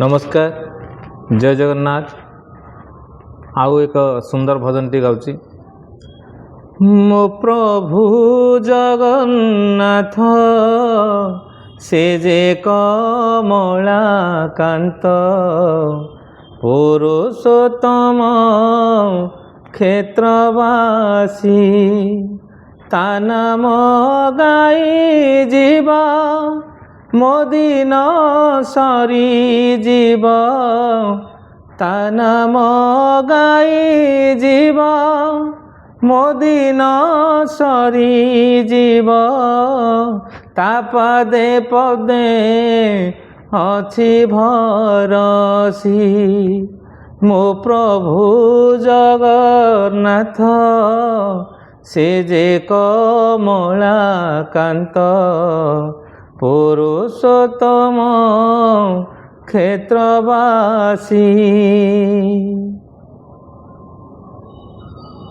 नमस्कार जय जगन्नाथ। आउ एक सुंदर भजन टी गाउची। मो प्रभु जगन्नाथ से जे कमलाकांत पुरुषोत्तम क्षेत्रवासी ता नाम गाई जीव मोदिन सरी जीव ता नाम गाई जीव मोदिन सरी जीव ता पदे पदे अछि भरसी मो प्रभु जगन्नाथ से जे कमलाकांत पुरुषोत्तम क्षेत्रवासी।